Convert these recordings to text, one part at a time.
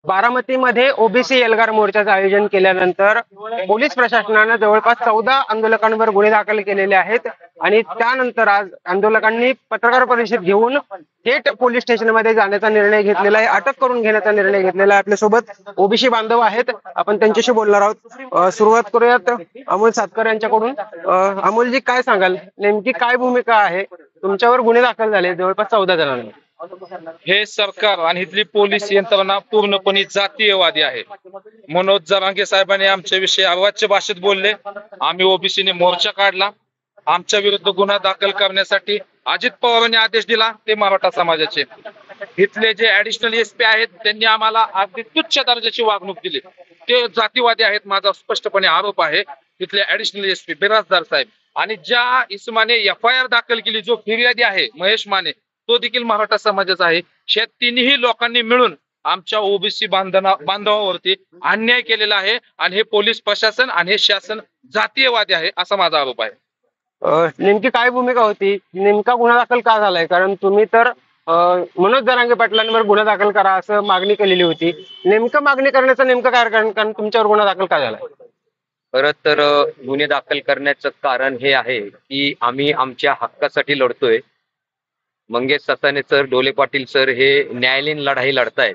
बारामतीमध्ये OBC Elgar मोर्चाचं आयोजन केल्यानंतर police प्रशासनानं जवळपास 14 आंदोलकांवर गुन्हे दाखल केलेले आहेत आणि त्यानंतर आज आंदोलकांनी पत्रकार परिषद घेऊन थेट पोलीस स्टेशनमध्ये जाण्याचा निर्णय घेतलेला आहे, अटक करून घेण्याचा निर्णय घेतलेला आहे. आपल्यासोबत ओबीसी बांधव आहेत, आपण त्यांच्याशी बोलणार आहोत. सुरुवात करूयात अमोल सातकर यांच्याकडून. अमोलजी, काय सांगाल, नेमकी काय भूमिका आहे? तुमच्यावर गुन्हे दाखल झाले जवळपास 14 जणांवर. हे सरकार आणि इथली पोलीस यंत्रणा पूर्णपणे जातीयवादी आहे. मनोज जरांगे साहेबांनी आमच्या विषयी अवाच्य भाषेत बोलले. आम्ही ओबीसीने मोर्चा काढला. आमच्या विरुद्ध गुन्हा दाखल करण्यासाठी अजित पवारांनी आदेश दिला, ते मराठा समाजाचे. इथले जे ऍडिशनल एसपी आहेत त्यांनी आम्हाला अगदी तुच्छ दर्जाची वागणूक दिली. ते जातीवादी आहेत, माझा स्पष्टपणे आरोप आहे. तिथले ऍडिशनल एसपी बिराजदार साहेब आणि ज्या इसमाने FIR दाखल केली, जो फिर्यादी आहे महेश माने, तो देखील मराठा समाजाचा आहे. या तिन्ही लोकांनी मिळून आमच्या ओबीसी बांधवावरती अन्याय केलेला आहे आणि हे पोलीस प्रशासन आणि हे शासन जातीयवादी आहे, असा माझा आरोप आहे. नेमकी काय भूमिका होती? नेमका गुन्हा दाखल का झालाय? कारण तुम्ही तर मनोज जरांगे पाटलांवर गुन्हा दाखल करा असं मागणी केलेली होती. नेमकं मागणी करण्याचं नेमकं काय कारण तुमच्यावर गुन्हा दाखल का झालाय? खरं तर गुन्हे दाखल करण्याचं कारण हे आहे की आम्ही आमच्या हक्कासाठी लढतोय. मंगेश ससाने सर, डोले पाटील सर हे न्यायालयीन लढाई लढतायत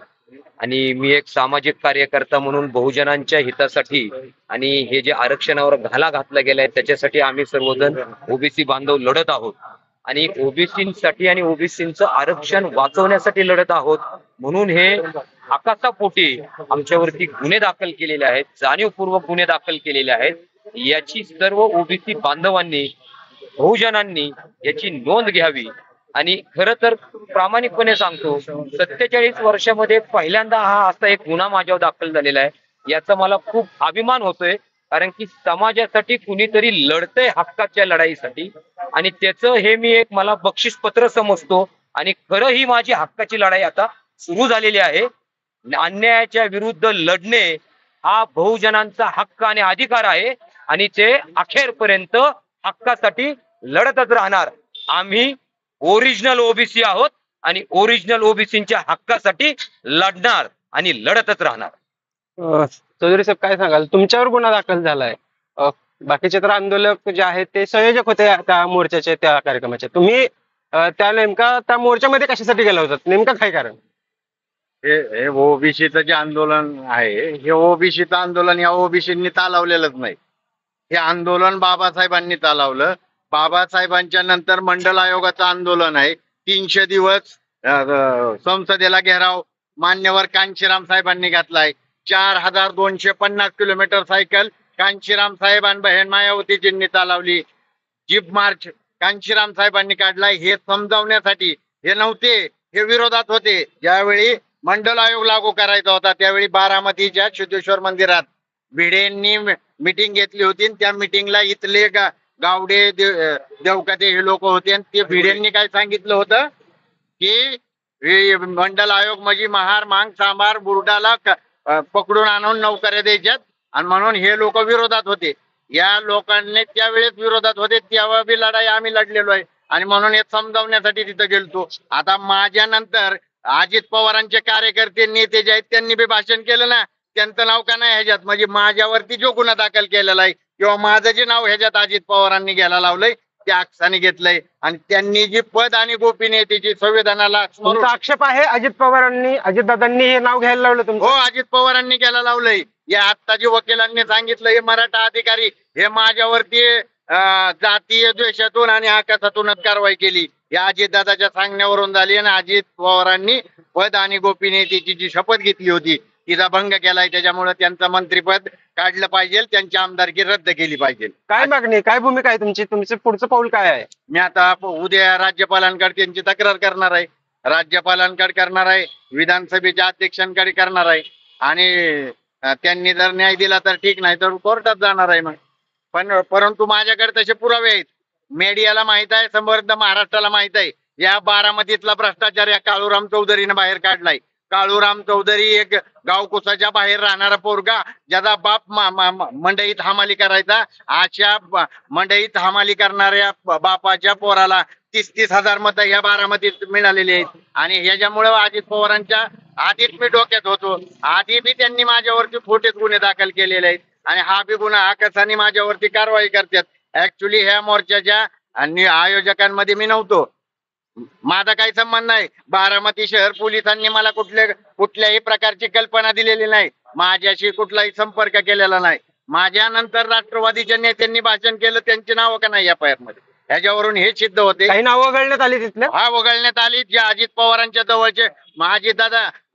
आणि मी एक सामाजिक कार्यकर्ता म्हणून बहुजनांच्या हितासाठी आणि हे जे आरक्षणावर घाला घातला गेलाय त्याच्यासाठी आम्ही सर्वजण ओबीसी बांधव लढत आहोत आणि ओबीसींसाठी आणि ओबीसींचं आरक्षण वाचवण्यासाठी लढत आहोत. म्हणून हे आकाशापोटी आमच्यावरती गुन्हे दाखल केलेले आहेत, जाणीवपूर्वक गुन्हे दाखल केलेले आहेत. याची सर्व ओबीसी बांधवांनी, बहुजनांनी याची नोंद घ्यावी. आणि खरं तर प्रामाणिकपणे सांगतो, 47 वर्षामध्ये पहिल्यांदा हा असा एक गुन्हा माझ्यावर दाखल झालेला आहे. याचा मला खूप अभिमान होतोय, कारण की समाजासाठी कुणीतरी लढतंय हक्काच्या लढाईसाठी आणि त्याचं हे मी एक मला बक्षीसपत्र समजतो. आणि खरं ही माझी हक्काची लढाई आता सुरू झालेली आहे. अन्यायाच्या विरुद्ध लढणे हा बहुजनांचा हक्क आणि अधिकार आहे आणि ते अखेरपर्यंत हक्कासाठी लढतच राहणार. आम्ही ओरिजिनल ओबीसी आहोत आणि ओरिजिनल ओबीसींच्या हक्कासाठी लढणार आणि लढतच राहणार. चौधरी साहेब, काय सांगाल? तुमच्यावर गुन्हा दाखल झालाय. बाकीचे तर आंदोलक जे आहेत ते संयोजक होते त्या मोर्चाचे, त्या कार्यक्रमाचे. तुम्ही त्या मोर्चामध्ये कशासाठी गेला होता? नेमकं काय कारण? हे ओबीसीचं जे आंदोलन आहे, हे ओबीसीचं आंदोलन या ओबीसींनी चालवलेलंच नाही. हे आंदोलन बाबासाहेबांनी चालवलं. बाबासाहेबांच्या नंतर मंडल आयोगाचं आंदोलन आहे. 300 दिवस संसदेला घेराव मान्यवर कांशीराम साहेबांनी घातलाय. 4250 किलोमीटर सायकल कांशीराम साहेब आणि बहीण मायावतीजींनी चालवली. जीप मार्च कांशीराम साहेबांनी काढलाय. हे समजावण्यासाठी हे नव्हते, हे विरोधात होते. ज्यावेळी मंडल आयोग लागू करायचा होता त्यावेळी बारामतीच्या सिद्धेश्वर मंदिरात भिडेंनी मिटिंग घेतली होती. त्या मिटिंगला इथले गावडे देवकाते हे लोक होते आणि ते भिडेंनी काय सांगितलं होतं की मंडल आयोग म्हणजे महार मांग सांबार बुरडाला पकडून आणून नोकऱ्या द्यायच्यात आणि म्हणून हे लोक विरोधात होते. या लोकांनी त्यावेळेस विरोधात होते, तेव्हा बी लढाई आम्ही लढलेलो आहे आणि म्हणून हे समजावण्यासाठी तिथं गेलतो. आता माझ्या नंतर अजित पवारांचे कार्यकर्ते नेते जे आहेत त्यांनी बी भाषण केलं ना, त्यांचं नाव का नाही ह्याच्यात? म्हणजे माझ्यावरती जो गुन्हा दाखल केलेला आहे किंवा माझं जे नाव ह्याच्यात अजित पवारांनी घ्यायला लावलंय त्या आक्षाने घेतलंय आणि त्यांनी जी पद आणि गोपनीयतेची संविधानाला आक्षेप आहे अजितदादांनी हे नाव घ्यायला लावलं तुमचं? हो, अजित पवारांनी घ्यायला लावलंय. या आत्ता जे वकिलांनी सांगितलं हे मराठा अधिकारी हे माझ्यावरती जातीय द्वेषातून आणि आकाशातूनच कारवाई केली. या अजितदादाच्या सांगण्यावरून झाली आणि अजित पवारांनी पद आणि गोपनीयतेची जी शपथ घेतली होती तिचा भंग केलाय. त्याच्यामुळे त्यांचं मंत्रिपद काढलं पाहिजे, त्यांची आमदारकी रद्द केली पाहिजे. काय मागणी, काय भूमिका आहे तुमची? तुमचं पुढचं पाऊल काय आहे? मी आता उद्या राज्यपालांकडे त्यांची तक्रार करणार आहे, राज्यपालांकडे करणार आहे, विधानसभेच्या अध्यक्षांकडे करणार आहे आणि त्यांनी जर न्याय दिला तर ठीक, नाही तर कोर्टात जाणार आहे. मग परंतु माझ्याकडे तसे पुरावे आहेत. मीडियाला माहित आहे, समर्थ महाराष्ट्राला माहित आहे या बारामतीतला भ्रष्टाचार या काळूराम चौधरीने बाहेर काढलाय. काळूराम चौधरी एक गावकुसाच्या बाहेर राहणारा पोरगा, ज्याचा बाप मंडईत हमाली करायचा. अशा मंडईत हमाली करणाऱ्या बापाच्या पोराला 30,000 मतं या बारामतीत मिळालेली आहेत आणि ह्याच्यामुळे अजित पवारांच्या आधीच मी डोक्यात होतो. आधी बी त्यांनी माझ्यावरती खोटेच गुन्हे दाखल केलेले आहेत आणि हा बी गुन्हा आकसाने माझ्यावरती कारवाई करतात. ऍक्च्युली ह्या मोर्चाच्या आणि आयोजकांमध्ये मी नव्हतो. माझा काही संबंध नाही. बारामती शहर पोलिसांनी मला कुठल्याही प्रकारची कल्पना दिलेली नाही. माझ्याशी कुठलाही संपर्क केलेला नाही. माझ्या नंतर राष्ट्रवादीच्या नेत्यांनी भाषण केलं, त्यांची नावं का नाही FIR मध्ये, ह्याच्यावरून हे सिद्ध होते. काही नावं वगळण्यात आली तिथल्या. हा वगळण्यात आली. जे अजित पवारांच्या जवळचे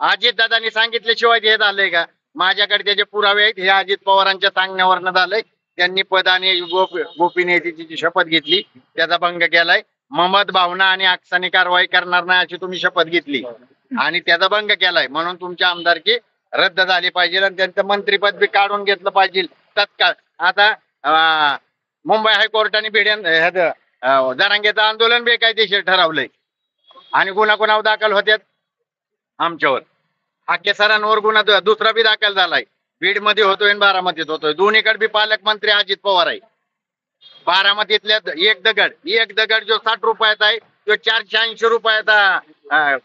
अजितदादांनी सांगितल्याशिवाय हे झालंय का? माझ्याकडे त्याचे पुरावे आहेत. हे अजित पवारांच्या सांगण्यावरनं झालंय. त्यांनी पद आणि गोपनीयतेची शपथ घेतली, त्याचा भंग केलाय. ममत भावना आणि आकसाने कारवाई करणार नाही अशी तुम्ही शपथ घेतली आणि त्याचा भंग केलाय. म्हणून तुमच्या आमदारकी रद्द झाली पाहिजे आणि त्यांचं मंत्रीपद बी काढून घेतलं पाहिजे तत्काळ. आता मुंबई हायकोर्टाने जरांगेचं आंदोलन बेकायदेशीर ठरवलंय आणि गुन्हा कुणावर दाखल होत्यात? आमच्यावर. हाके सरांवर गुन्हा दुसरा बी दाखल झालाय. बीड मध्ये होतोय आणि बारामतीत होतोय. दोन्हीकडे बी पालकमंत्री अजित पवार आहे. बारामतीतल्या एक दगड जो 60 रुपयाचा आहे तो 480 रुपयाचा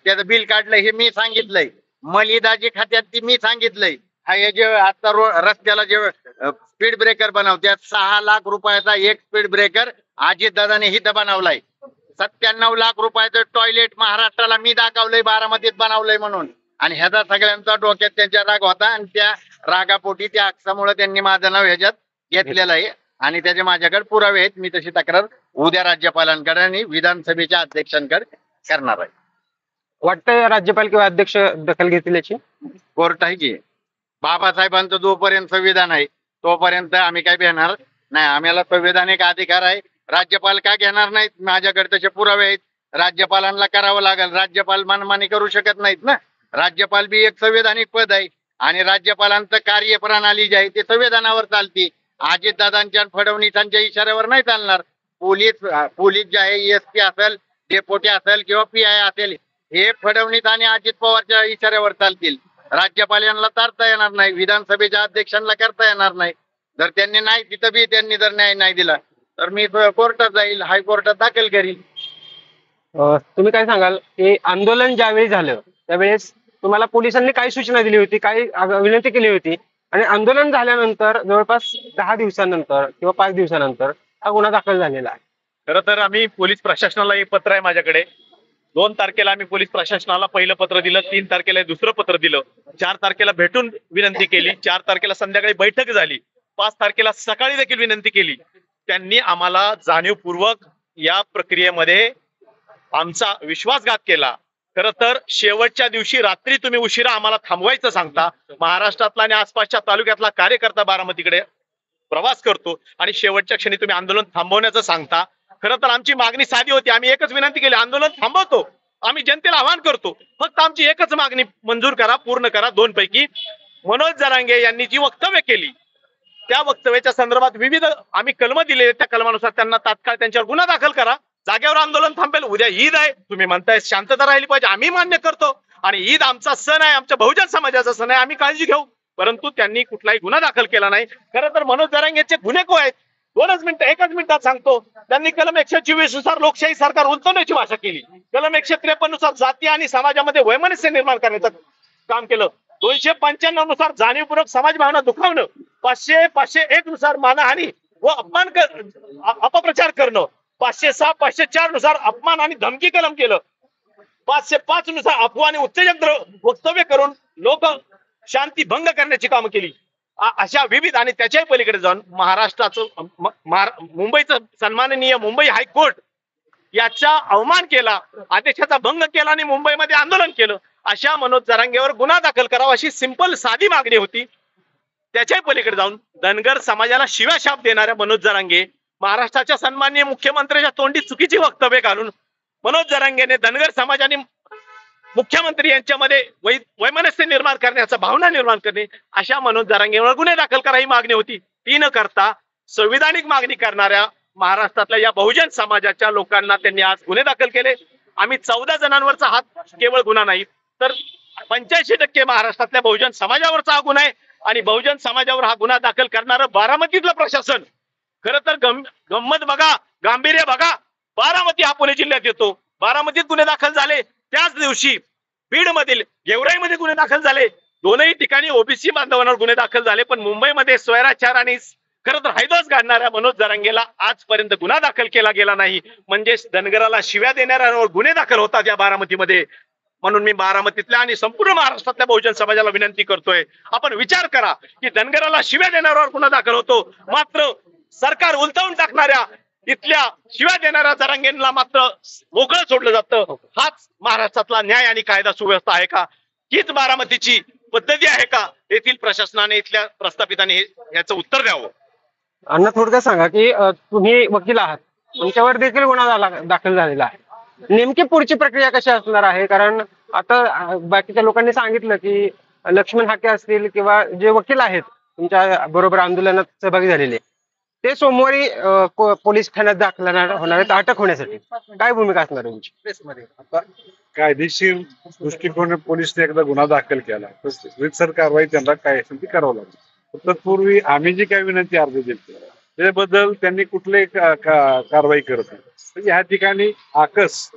त्याचं बिल काढलंय हे मी सांगितलंय. मलिदाजी खात्यात ती मी सांगितलंय. हे जे आता रस्त्याला जे स्पीड ब्रेकर बनवतात 6 लाख रुपयाचा एक स्पीड ब्रेकर अजितदादाने हिथं बनवलाय. 97 लाख रुपयाचं टॉयलेट महाराष्ट्राला मी दाखवलंय बारामतीत बनवलंय म्हणून. आणि ह्याचा सगळ्यांचा डोक्यात त्यांच्या राग होता आणि त्या रागापोटी त्या अक्षामुळे त्यांनी माझं नाव ह्याच्यात घेतलेलं आहे आणि त्याचे माझ्याकडे पुरावे आहेत. मी तशी तक्रार उद्या राज्यपालांकडे आणि विधानसभेच्या अध्यक्षांकडे करणार आहे. वाटतं राज्यपाल किंवा अध्यक्ष दखल घेतील याची? कोर्ट आहे की. बाबासाहेबांचं जोपर्यंत संविधान आहे तोपर्यंत आम्ही काय भेटणार नाही. आम्हाला संविधानिक अधिकार आहे. राज्यपाल का घेणार नाहीत? माझ्याकडे तसे पुरावे आहेत. राज्यपालांना करावं लागेल. राज्यपाल मनमानी करू शकत नाहीत ना. राज्यपाल बी एक संविधानिक पद आहे आणि राज्यपालांचं कार्यप्रणाली जी आहे ती संविधानावर चालते. अजितदादांच्या आणि फडणवीसांच्या इशाऱ्यावर नाही चालणार. पोलीस जे आहे SP असेल, डेपोटी असेल किंवा PI असेल हे फडणवीस आणि अजित पवारच्या इशाऱ्यावर चालतील. राज्यपाल यांना तारता येणार नाही. विधानसभेच्या अध्यक्षांना करता येणार नाही. जर त्यांनी नाही तिथं बी त्यांनी जर न्याय नाही दिला तर मी कोर्टात जाईल, हायकोर्टात दाखल करील. तुम्ही काय सांगाल की आंदोलन ज्यावेळी झालं त्यावेळेस तुम्हाला पोलिसांनी काय सूचना दिली होती, काय विनंती केली होती आणि आंदोलन झाल्यानंतर जवळपास 10 दिवसानंतर किंवा 5 दिवसानंतर हा गुन्हा दाखल झालेला आहे? खरं तर आम्ही पोलीस प्रशासनाला एक पत्र आहे माझ्याकडे. 2 तारखेला आम्ही पोलीस प्रशासनाला पहिलं पत्र दिलं, 3 तारखेला दुसरं पत्र दिलं, 4 तारखेला भेटून विनंती केली, 4 तारखेला संध्याकाळी बैठक झाली, 5 तारखेला सकाळी देखील विनंती केली. त्यांनी आम्हाला जाणीवपूर्वक या प्रक्रियेमध्ये आमचा विश्वासघात केला. खरं तर शेवटच्या दिवशी रात्री तुम्ही उशिरा आम्हाला थांबवायचं सांगता. महाराष्ट्रातला आणि आसपासच्या तालुक्यातला कार्यकर्ता बारामतीकडे प्रवास करतो आणि शेवटच्या क्षणी तुम्ही आंदोलन थांबवण्याचं सांगता. खरं तर आमची मागणी साधी होती. आम्ही एकच विनंती केली, आंदोलन थांबवतो. आम्ही जनतेला आवाहन करतो, फक्त आमची एकच मागणी मंजूर करा, पूर्ण करा. 2 पैकी मनोज जरांगे यांनी जी वक्तव्य केली त्या वक्तव्याच्या संदर्भात विविध आम्ही कलम दिले. त्या कलमानुसार त्यांना तात्काळ त्यांच्यावर गुन्हा दाखल करा. जागेवर आंदोलन थांबेल. उद्या ईद आहे, तुम्ही म्हणताय शांतता राहिली पाहिजे, आम्ही मान्य करतो. आणि ईद आमचा सण आहे, आमच्या बहुजन समाजाचा सण आहे, आम्ही काळजी घेऊ. परंतु त्यांनी कुठलाही गुन्हा दाखल केला नाही. खरं तर मनोज जरांगेचे गुन्हे को आहेत 1 मिनिटात सांगतो. त्यांनी कलम 124 नुसार लोकशाही सरकार उलटवण्याची भाषा केली. कलम 153 नुसार जाती आणि समाजामध्ये वैमनस्य निर्माण करण्याचं काम केलं. 295 नुसार जाणीवपूर्वक समाज भावना दुखावणं, 501 नुसार मानहानी व अपप्रचार करणं, 506 504 नुसार अपमान आणि धमकी कलम केलं, 505 नुसार अफवा आणि उत्तेजक वक्तव्य करून लोक शांती भंग करण्याची कामं केली. अशा विविध आणि त्याच्याही पलीकडे जाऊन महाराष्ट्राचं मुंबईचं सन्माननीय मुंबई हायकोर्ट याचा अवमान केला, आदेशाचा भंग केला आणि मुंबईमध्ये आंदोलन केलं. अशा मनोज जरांगेवर गुन्हा दाखल करावा अशी सिंपल साधी मागणी होती. त्याच्याही पलीकडे जाऊन धनगर समाजाला शिव्याशाप देणाऱ्या मनोज जरांगे, महाराष्ट्राच्या सन्माननीय मुख्यमंत्र्यांच्या तोंडी चुकीची वक्तव्य घालून मनोज जरांगेने धनगर समाज आणि मुख्यमंत्री यांच्यामध्ये वैमनस्य निर्माण करण्याचा भावना निर्माण करणे, अशा मनोज जरांगेवर गुन्हे दाखल करा ही मागणी होती. ती न करता संविधानिक मागणी करणाऱ्या महाराष्ट्रातल्या या बहुजन समाजाच्या लोकांना त्यांनी आज गुन्हे दाखल केले. आम्ही 14 जणांवरचा हा केवळ गुन्हा नाही तर 85% महाराष्ट्रातल्या बहुजन समाजावरचा हा गुन्हा आहे. आणि बहुजन समाजावर हा गुन्हा दाखल करणारं बारामतीतलं प्रशासन. खरं तर गंमत बघा, गांभीर्य बघा, बारामती हा पुणे जिल्ह्यात येतो. बारामतीत गुन्हे दाखल झाले त्याच दिवशी बीडमधील गेवराईमध्ये गुन्हे दाखल झाले, दोनही ठिकाणी ओबीसी बांधवांवर गुन्हे दाखल झाले, पण मुंबईमध्ये स्वैराचार आणि खरं तर हैदोस गाडणाऱ्या मनोज जरांगेला आजपर्यंत गुन्हा दाखल केला गेला नाही. म्हणजे धनगराला शिव्या देणाऱ्यांवर गुन्हे दाखल होतात या बारामतीमध्ये. म्हणून मी बारामतीतल्या आणि संपूर्ण महाराष्ट्रातल्या बहुजन समाजाला विनंती करतोय, आपण विचार करा की धनगराला शिव्या देणाऱ्यावर गुन्हा दाखल होतो, मात्र सरकार उलटवून टाकणाऱ्या इथल्या शिव्या देणाऱ्या जरांगेंना मात्र मोकळं सोडलं जातं. हाच महाराष्ट्रातला न्याय आणि कायदा सुव्यवस्था आहे का? हीच बारामतीची पद्धती आहे का? येथील प्रशासनाने, इथल्या प्रस्थापितांनी याचं उत्तर द्यावं. अण्णा थोडक्यात सांगा की तुम्ही वकील आहात, तुमच्यावर देखील गुन्हा दाखल झालेला आहे. नेमकी पुढची प्रक्रिया कशी असणार आहे? कारण आता बाकीच्या लोकांनी सांगितलं की लक्ष्मण हाके असतील किंवा जे वकील आहेत तुमच्या बरोबर आंदोलनात सहभागी झालेले, ते सोमवारी पोलीस ठाण्यात दाखल होणार आहेत अटक होण्यासाठी. काय भूमिका असणार तुमची? आता कायदेशीर दृष्टिकोन पोलिसने एकदा गुन्हा दाखल केला तर रितसर कारवाई त्यांना काय असेल ती करावं लागेल. तत्पूर्वी आम्ही जी काही विनंती अर्ज दिली त्याबद्दल त्यांनी कुठले कारवाई करत नाही. म्हणजे ह्या ठिकाणी आकस,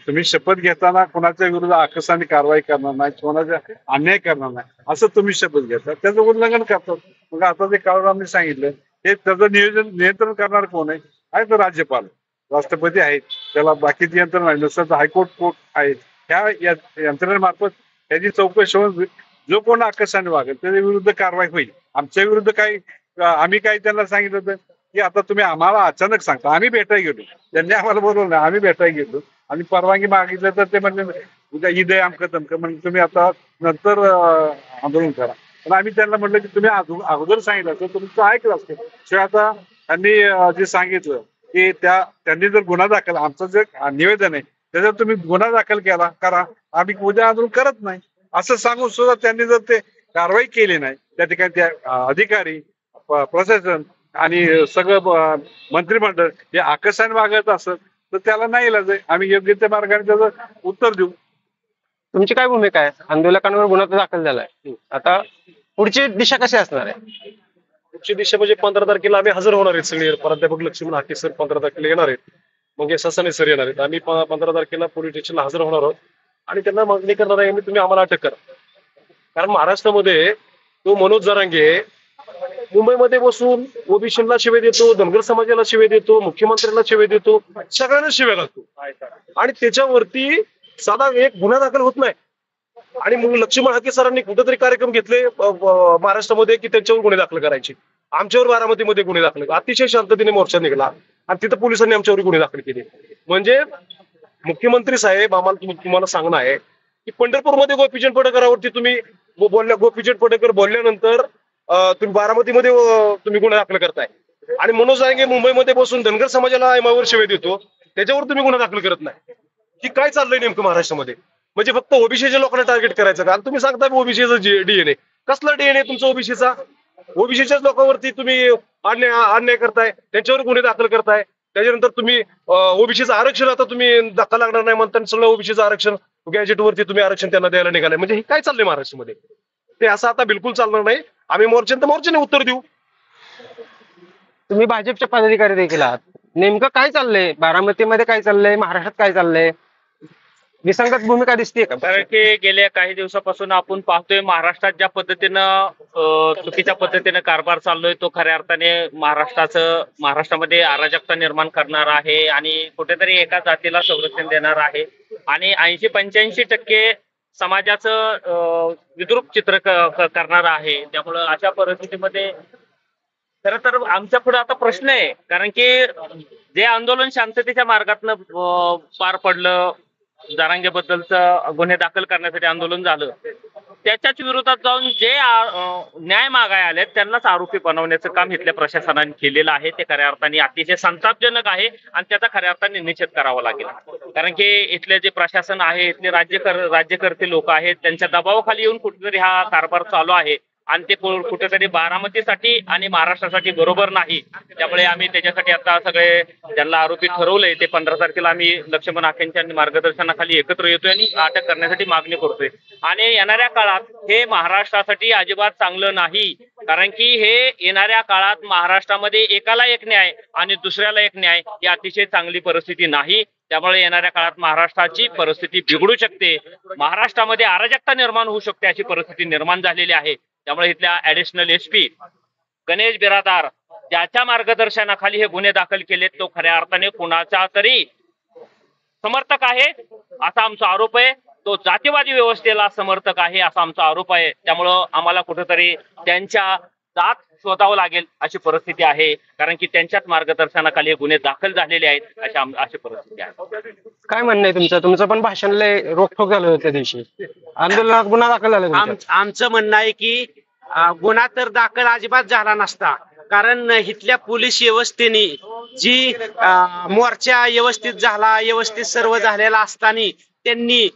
तुम्ही शपथ घेताना कोणाच्या विरुद्ध आकसाने कारवाई करणार नाही, कोणाचा अन्याय करणार नाही असं तुम्ही शपथ घेता, त्याचं उल्लंघन करतात. मग आता जे काळूरामने सांगितलं हे त्याचं नियंत्रण करणार कोण आहे तर राज्यपाल, राष्ट्रपती आहेत, त्याला बाकीची यंत्रणा आहे, जसं हायकोर्ट कोर्ट आहेत, ह्या यंत्रणेमार्फत त्याची चौकशी होऊन जो कोण आकसाने वागेल त्याच्या विरुद्ध कारवाई होईल. आमच्या विरुद्ध काही आम्ही काही त्यांना सांगितलं होतं की आता तुम्ही आम्हाला अचानक सांगता, आम्ही भेटायला गेलो, त्यांनी आम्हाला बोलवलं नाही, आम्ही भेटायला गेलो आणि परवानगी मागितलं तर ते म्हणले उद्या ईद आहे अमकं तमकं, म्हणजे तुम्ही आता नंतर आंदोलन करा. पण आम्ही त्यांना म्हटलं की तुम्ही अगोदर सांगितलं तर तुमचं ऐकलं असतं. शिवाय आता त्यांनी जे सांगितलं की त्यांनी जर गुन्हा दाखल, आमचं जे निवेदन आहे त्याच्यात तुम्ही गुन्हा दाखल केला करा, आम्ही उद्या आंदोलन करत नाही असं सांगून सुद्धा त्यांनी जर ते कारवाई केली नाही, त्या ठिकाणी त्या अधिकारी, प्रशासन आणि सगळं मंत्रिमंडळ हे आकसाने वागत असत तर त्याला नाही इलाज आहे. आम्ही योग्य त्या मार्गाने त्याचं उत्तर देऊ. तुमची काय भूमिका आहे? आंदोलकांवर गुन्हा तर दाखल झालाय, आता पुढची दिशा कशी असणार आहे? पुढची दिशा म्हणजे 15 तारखेला आम्ही हजर होणार आहेत. सगळे प्राध्यापक लक्ष्मण हाके सर 15 तारखेला येणार आहेत, मग ससाने सर येणार आहेत. आम्ही 15 तारखेला पोलीस स्टेशनला हजर होणार आहोत आणि त्यांना मागणी करणार आहे की तुम्ही आम्हाला अटक करा. कारण महाराष्ट्रामध्ये तो मनोज जरांगे मुंबईमध्ये बसून ओबीसीला शिवे देतो, धनगर समाजाला शिवे देतो, मुख्यमंत्र्यांना शिवे देतो, सगळ्यांना शिवे घालतो आणि त्याच्यावरती साधा एक गुन्हा दाखल होत नाही. आणि मग लक्ष्मण हाके सरांनी कुठेतरी कार्यक्रम घेतले महाराष्ट्रामध्ये की त्यांच्यावर गुन्हे दाखल करायचे. आमच्यावर बारामतीमध्ये गुन्हे दाखल, अतिशय शांततेने मोर्चा निघाला आणि तिथं पोलिसांनी आमच्यावर गुन्हे दाखल केले. म्हणजे मुख्यमंत्री साहेब, आम्हाला तुम्हाला सांगणं आहे की पंढरपूरमध्ये गोपीचंद पडळकरांवरती तुम्ही गोपीचंद पडळकर बोलल्यानंतर तुम्ही बारामतीमध्ये तुम्ही गुन्हा दाखल करताय आणि मनोज जरांगे मुंबईमध्ये बसून धनगर समाजाला एमावर शिवे देतो, त्याच्यावर तुम्ही गुन्हा दाखल करत नाही. की काय चाललंय नेमकं महाराष्ट्रामध्ये? म्हणजे फक्त ओबीसीच्या लोकांना टार्गेट करायचं का? तुम्ही सांगता ओबीसीचा डीएनए, कसला डीएनए तुमचा ओबीसीचा? ओबीसीच्याच लोकांवरती तुम्ही अन्याय करताय, त्यांच्यावर गुन्हे दाखल करताय. त्याच्यानंतर तुम्ही ओबीसीचं आरक्षण आता तुम्ही धक्का लागणार नाही म्हणता सगळं ओबीसीचं आरक्षण गॅजेटवरती तुम्ही आरक्षण त्यांना द्यायला निघालंय. म्हणजे हे काय चाललंय महाराष्ट्रामध्ये? ते असं आता बिलकुल चालणार नाही. आम्ही मोर्चाने उत्तर देऊ. तुम्ही भाजपचे पदाधिकारी देखील आहात, नेमकं काय चाललंय बारामतीमध्ये? काय चाललंय महाराष्ट्रात? काय चाललंय? विसंगत भूमिका दिसते का? कारण की गेल्या काही दिवसापासून आपण पाहतोय महाराष्ट्रात ज्या पद्धतीनं चुकीच्या पद्धतीने कारभार चाललोय तो खऱ्या अर्थाने महाराष्ट्रामध्ये अराजकता निर्माण करणार आहे आणि कुठेतरी एका जातीला संरक्षण देणार आहे आणि 80-85% समाजाचं विद्रूप चित्र करणार आहे. त्यामुळं अशा परिस्थितीमध्ये खरं तर आमच्या पुढे आता प्रश्न आहे, कारण की जे आंदोलन शांततेच्या मार्गातनं पार पडलं, जरांगेबद्दलचं गुन्हे दाखल करण्यासाठी आंदोलन झालं, त्याच्याच विरोधात जाऊन जे न्याय मागाय आले त्यांनाच आरोपी बनवण्याचं काम इथल्या प्रशासनाने केलेलं आहे. ते खऱ्या अर्थाने अतिशय संतापजनक आहे आणि त्याचा खऱ्या अर्थाने निषेध करावा लागेल. कारण की इथले जे प्रशासन आहे, इथले राज्यकर्ते लोक आहेत, त्यांच्या दबावाखाली येऊन कुठेतरी हा कारभार चालू आहे आणि ते कुठेतरी बारामतीसाठी आणि महाराष्ट्रासाठी बरोबर नाही. त्यामुळे आम्ही त्याच्यासाठी आता सगळे ज्यांना आरोपी ठरवलंय ते 15 तारखेला आम्ही लक्ष्मण हाकेंच्या मार्गदर्शनाखाली एकत्र येतोय आणि अटक करण्यासाठी मागणी करतोय. आणि येणाऱ्या काळात हे महाराष्ट्रासाठी अजिबात चांगलं नाही, कारण की हे येणाऱ्या काळात महाराष्ट्रामध्ये एकाला एक न्याय आणि दुसऱ्याला एक न्याय ही अतिशय चांगली परिस्थिती नाही. त्यामुळे येणाऱ्या काळात महाराष्ट्राची परिस्थिती बिघडू शकते, महाराष्ट्रामध्ये अराजकता निर्माण होऊ शकते अशी परिस्थिती निर्माण झालेली आहे. त्यामुळे इथल्या ऍडिशनल SP गणेश बिरादार ज्याच्या मार्गदर्शनाखाली हे गुन्हे दाखल केलेत तो खऱ्या अर्थाने कुणाचा तरी समर्थक आहे असा आमचा आरोप आहे. तो जातीवादी व्यवस्थेला समर्थक आहे असा आमचा आरोप आहे. त्यामुळं आम्हाला कुठेतरी त्यांच्या जात शोधावं लागेल अशी परिस्थिती आहे, कारण की त्यांच्याच मार्गदर्शनाखाली हे गुन्हे दाखल झालेले आहेत अशी परिस्थिती आहे. काय म्हणणं आहे तुमचं पण भाषण लय रोखोक झालं होतं त्या दिवशी, आंदोलनात गुन्हा दाखल झाला तुमचा? आमचं म्हणणं आहे की गुन्हा तर दाखल अजिबात झाला नसता, कारण इथल्या पोलीस व्यवस्थेने जी मोर्चा व्यवस्थित झाला, व्यवस्थित सर्व झालेला असताना त्यांनी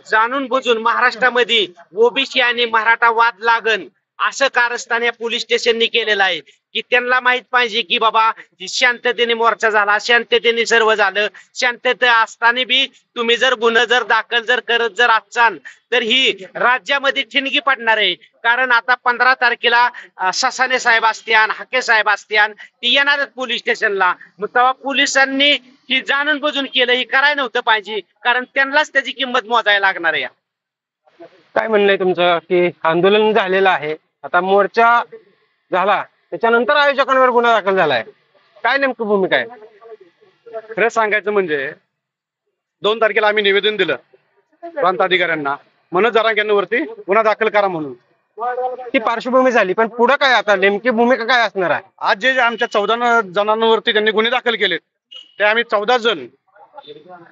जाणून बुजून महाराष्ट्रामध्ये ओबीसी आणि मराठा वाद लागन असं कारस्थान या पोलीस स्टेशननी केलेलं आहे. की त्यांना माहित पाहिजे की बाबा शांततेने मोर्चा झाला, शांततेने सर्व झालं, शांतता असताना बी तुम्ही जर गुन्हा जर दाखल जर करत जर असाल तर ही राज्यामध्ये ठिणगी पडणार आहे. कारण आता 15 तारखेला ससाने साहेब असत्यान, हाके साहेब असत्यान, ती येणारच पोलीस स्टेशनला. मग तेव्हा पोलिसांनी ही जाणून बुजून केलं, ही करायला नव्हतं पाहिजे, कारण त्यांनाच त्याची किंमत मोजायला लागणार आहे. काय म्हणणं आहे तुमचं की आंदोलन झालेलं आहे, आता मोर्चा झाला त्याच्यानंतर आयोजकांवर गुन्हा दाखल झालाय, काय नेमकं भूमिका आहे? खरं सांगायचं म्हणजे 2 तारखेला आम्ही निवेदन दिलं प्रांत अधिकाऱ्यांना, मनोज जरांगेंवरती गुन्हा दाखल करा म्हणून. ती पार्श्वभूमी झाली, पण पुढे काय आता नेमकी भूमिका काय असणार आहे? आज जे आमच्या 14 जणांवरती त्यांनी गुन्हे दाखल केलेत ते आम्ही 14 जण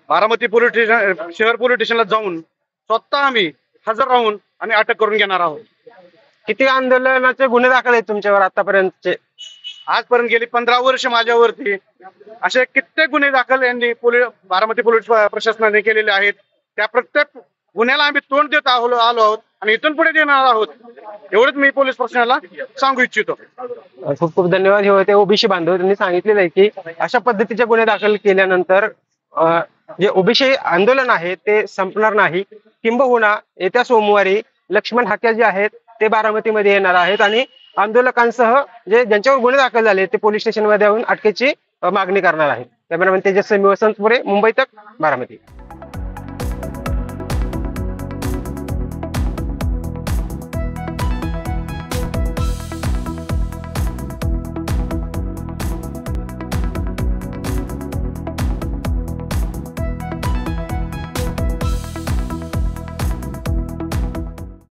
बारामती पोलीस स्टेशन शहर पोलीस स्टेशनला जाऊन स्वतः आम्ही हजर राहून आणि अटक करून घेणार आहोत. किती आंदोलनाचे गुन्हे दाखल आहेत तुमच्यावर आतापर्यंतचे? आजपर्यंत गेली 15 वर्ष माझ्यावरती असे कित्येक गुन्हे दाखल यांनी बारामती पोलीस प्रशासनाने केलेले आहेत. त्या प्रत्येक गुन्ह्याला आम्ही तोंड देत आलो आहोत आणि इथून पुढे देणार आहोत. एवढंच मी पोलीस प्रशासनाला सांगू इच्छितो. खूप खूप धन्यवाद. हे होते ओबीसी बांधव, त्यांनी सांगितलेलं आहे की अशा पद्धतीचे गुन्हे दाखल केल्यानंतर जे ओबीसी आंदोलन आहे ते संपणार नाही. किंबहुना येत्या सोमवारी लक्ष्मण हाके जे आहेत ते बारामतीमध्ये येणार आहेत आणि आंदोलकांसह ज्यांच्यावर गुन्हे दाखल झाले ते पोलीस स्टेशनमध्ये येऊन अटकेची मागणी करणार आहेत. कॅमेरामॅन तेजस्वी वसंतपुरे, मुंबई तक, बारामती.